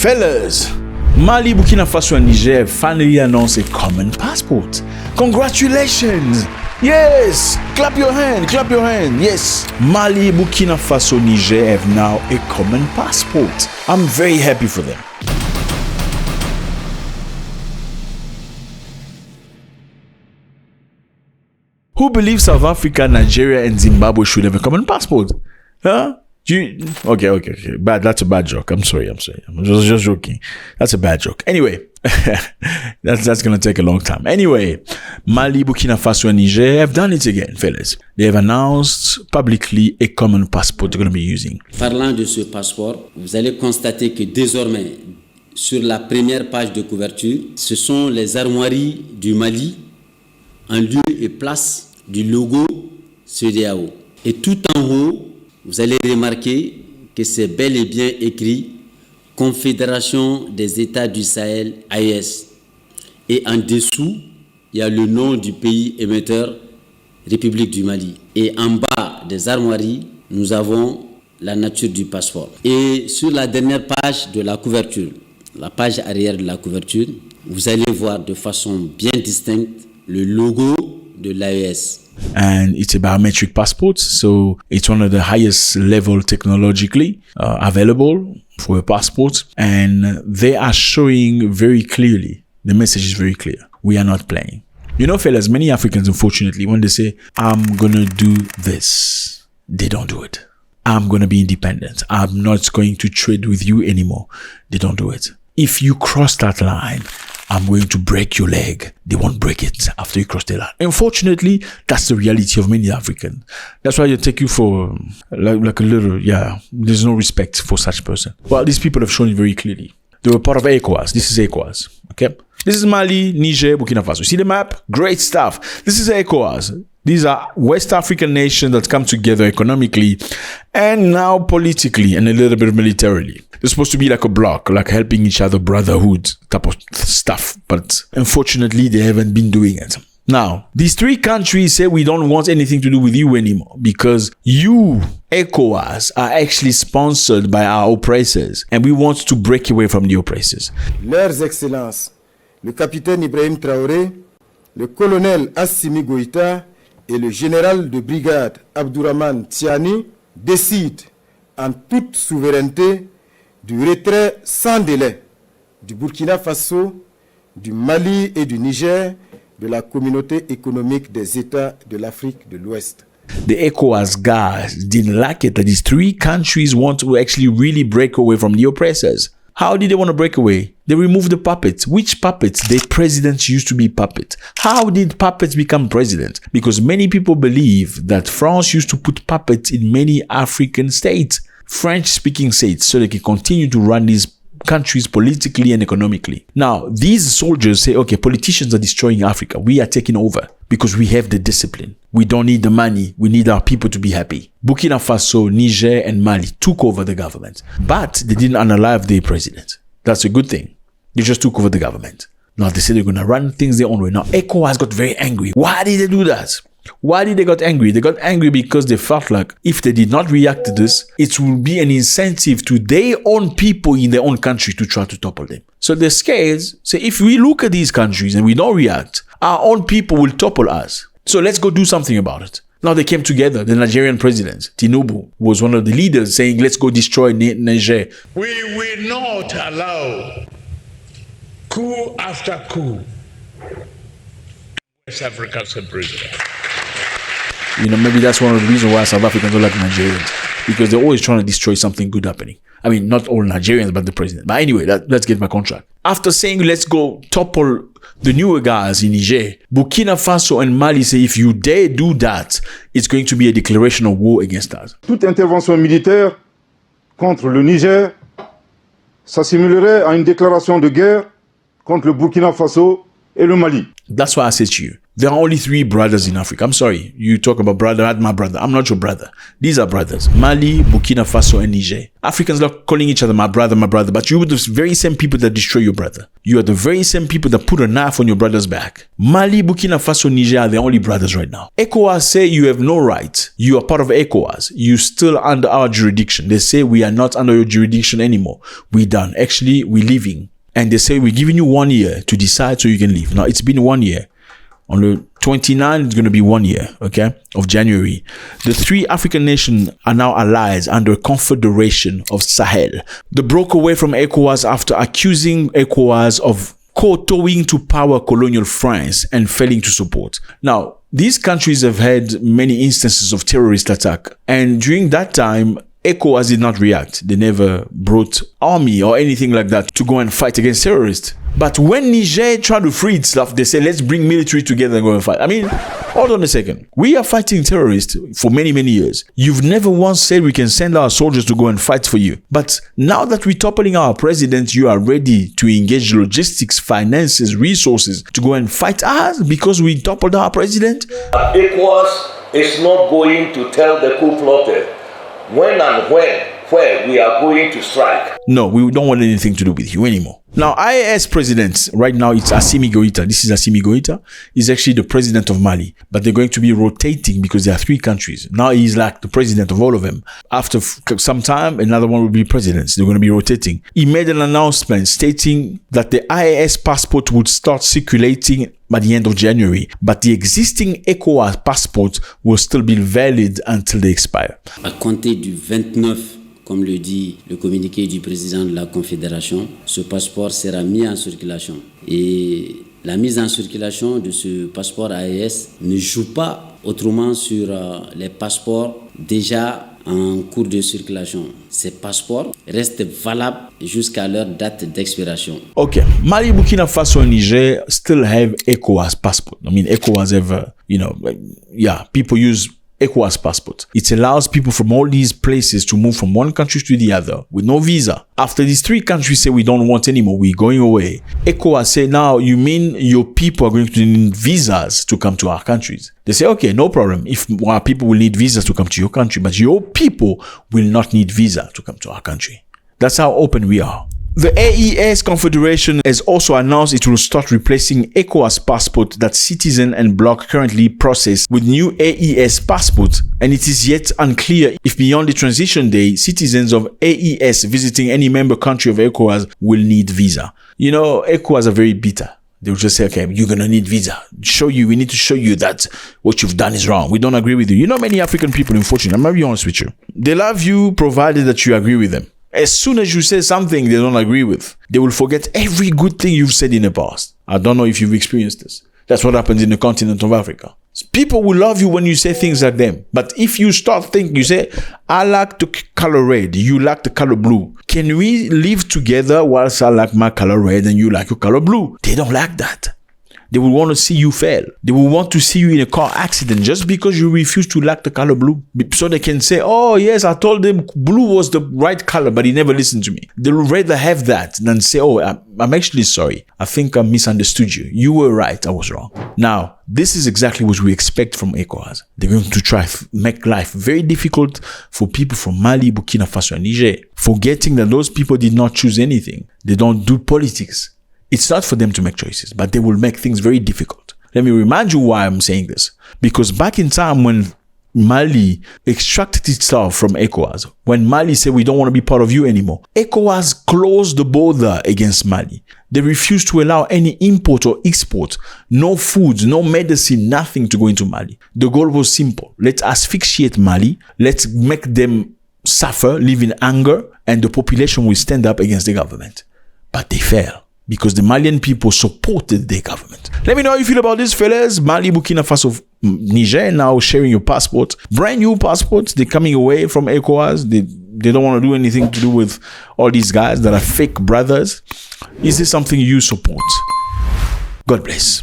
Fellas, Mali, Burkina Faso and Niger have finally announced a common passport. Congratulations! Yes! Clap your hand, clap your hand. Yes! Mali, Burkina Faso, Niger have now a common passport. I'm very happy for them. Who believes South Africa, Nigeria, and Zimbabwe should have a common passport? Huh? Okay. Bad. That's a bad joke. I'm sorry. I'm just joking. That's a bad joke. Anyway, that's gonna take a long time. Anyway, Mali, Burkina Faso, and Niger have done it again, fellas. They have announced publicly a common passport they're gonna be using. Parlant de ce passeport, vous allez constater que désormais, sur la première page de couverture, ce sont les armoiries du Mali en lieu et place du logo CEDEAO. Et tout en haut, vous allez remarquer que c'est bel et bien écrit Confédération des États du Sahel, AES. Et en dessous, il y a le nom du pays émetteur, République du Mali. Et en bas des armoiries, nous avons la nature du passeport. Et sur la dernière page de la couverture, la page arrière de la couverture, vous allez voir de façon bien distincte le logo de l'AES. And it's a biometric passport, so it's one of the highest level technologically available for a passport, and they are showing very clearly, the message is very clear, we are not playing. You know, fellas, many Africans, unfortunately, when they say, I'm gonna do this, they don't do it. I'm gonna be independent, I'm not going to trade with you anymore, they don't do it. If you cross that line, I'm going to break your leg. They won't break it after you cross the line. Unfortunately, that's the reality of many Africans. That's why they take you for like a little, there's no respect for such person. Well, these people have shown it very clearly. They were part of ECOWAS. This is ECOWAS, okay? This is Mali, Niger, Burkina Faso. You see the map? Great stuff. This is ECOWAS. These are West African nations that come together economically and now politically and a little bit militarily. They're supposed to be like a bloc, like helping each other, brotherhood type of stuff. But unfortunately, they haven't been doing it. Now, these three countries say we don't want anything to do with you anymore because you, ECOWAS, are actually sponsored by our oppressors and we want to break away from the oppressors. Leurs Excellences, le capitaine Ibrahim Traoré, le colonel Assimi Goïta et le général de brigade Abdourahmane Tiani décident en toute souveraineté du retrait sans délai du Burkina Faso, du Mali et du Niger de la communauté économique des États de l'Afrique de l'Ouest. The ECOWAS guys didn't like it that these three countries want to actually really break away from the oppressors. How did they want to break away? They removed the puppets. Which puppets? The presidents used to be puppets. How did puppets become president? Because many people believe that France used to put puppets in many African states, French-speaking states, so they can continue to run these countries politically and economically. Now, these soldiers say, okay, politicians are destroying Africa. We are taking over because we have the discipline. We don't need the money. We need our people to be happy. Burkina Faso, Niger, and Mali took over the government, but they didn't unalive the president. That's a good thing. They just took over the government. Now they say they're going to run things their own way. Now ECOWAS got very angry. Why did they do that? Why did they get angry? They got angry because they felt like if they did not react to this, it will be an incentive to their own people in their own country to try to topple them. So they're scared. So if we look at these countries and we don't react, our own people will topple us. So let's go do something about it. Now they came together. The Nigerian president, Tinubu, was one of the leaders saying, let's go destroy Niger. We will not allow coup after coup West Africa's president. You know, maybe that's one of the reasons why South Africans don't like Nigerians, because they're always trying to destroy something good happening. I mean, not all Nigerians, but the president. But anyway, let's get my contract. After saying, let's go topple the newer guys in Niger, Burkina Faso and Mali say, if you dare do that, it's going to be a declaration of war against us. Toute intervention militaire contre le Niger s'assimilerait à une déclaration de guerre contre le Burkina Faso et le Mali. That's why I said to you, There are only 3 brothers in Africa. I'm sorry. You talk about brother, not my brother. I'm not your brother. These are brothers. Mali, Burkina Faso, and Niger. Africans are calling each other my brother, but you are the very same people that destroy your brother. You are the very same people that put a knife on your brother's back. Mali, Burkina Faso, Niger are the only brothers right now. ECOWAS say you have no right. You are part of ECOWAS. You still under our jurisdiction. They say we are not under your jurisdiction anymore. We're done. Actually, we're leaving. And they say we're giving you 1 year to decide so you can leave. Now, it's been 1 year. On the 29th, it's going to be 1 year, okay, of January. The 3 African nations are now allies under a confederation of Sahel. They broke away from ECOWAS after accusing ECOWAS of kowtowing to power colonial France and failing to support. Now, these countries have had many instances of terrorist attack. And during that time, ECOWAS did not react. They never brought army or anything like that to go and fight against terrorists. But when Niger tried to free itself, they say, let's bring military together and go and fight. I mean, hold on a second. We are fighting terrorists for many, many years. You've never once said we can send our soldiers to go and fight for you. But now that we're toppling our president, you are ready to engage logistics, finances, resources to go and fight us because we toppled our president? ECOWAS is not going to tell the coup plotter when and where we are going to strike. No, we don't want anything to do with you anymore. Now, IAS president, right now it's Assimi Goïta. This is Assimi Goïta. He's actually the president of Mali, but they're going to be rotating because there are 3 countries. Now he's like the president of all of them. After some time, another one will be president. They're going to be rotating. He made an announcement stating that the IAS passport would start circulating by the end of January, but the existing ECOWAS passport will still be valid until they expire. À compter du 29, comme le dit le communiqué du président de la Confédération, ce passeport sera mis en circulation. Et la mise en circulation de ce passeport AES ne joue pas autrement sur les passeports déjà en cours de circulation. Ces passeports restent valables jusqu'à leur date d'expiration. Okay, Mali, Burkina Faso, and Niger still have ECOWAS passport. I mean, ECOWAS have, people use ECOWAS passport. It allows people from all these places to move from one country to the other with no visa. After these 3 countries say we don't want anymore, we're going away. ECOWAS say, now you mean your people are going to need visas to come to our countries? They say, okay, no problem. If our people will need visas to come to your country, but your people will not need visa to come to our country. That's how open we are. The AES Confederation has also announced it will start replacing ECOWAS passport that citizen and bloc currently process with new AES passport, and it is yet unclear if beyond the transition day, citizens of AES visiting any member country of ECOWAS will need visa. You know, ECOWAS are very bitter. They'll just say, okay, you're going to need visa. We need to show you that what you've done is wrong. We don't agree with you. You know, many African people, unfortunately, I'm going to be honest with you. They love you provided that you agree with them. As soon as you say something they don't agree with, they will forget every good thing you've said in the past. I don't know if you've experienced this. That's what happens in the continent of Africa. People will love you when you say things like them. But if you start thinking, you say, I like the color red, you like the color blue. Can we live together whilst I like my color red and you like your color blue? They don't like that. They will want to see you fail. They will want to see you in a car accident just because you refuse to like the color blue. So they can say, oh yes, I told them blue was the right color, but he never listened to me. They would rather have that than say, oh, I'm actually sorry. I think I misunderstood you. You were right. I was wrong. Now, this is exactly what we expect from ECOWAS. They're going to try to make life very difficult for people from Mali, Burkina Faso, and Niger, forgetting that those people did not choose anything. They don't do politics. It's not for them to make choices, but they will make things very difficult. Let me remind you why I'm saying this. Because back in time when Mali extracted itself from ECOWAS, when Mali said we don't want to be part of you anymore, ECOWAS closed the border against Mali. They refused to allow any import or export, no food, no medicine, nothing to go into Mali. The goal was simple. Let's asphyxiate Mali. Let's make them suffer, live in anger, and the population will stand up against the government. But they failed, because the Malian people supported their government. Let me know how you feel about this, fellas. Mali, Burkina Faso, Niger now sharing your passport. Brand new passports. They're coming away from ECOWAS. They don't want to do anything to do with all these guys that are fake brothers. Is this something you support? God bless.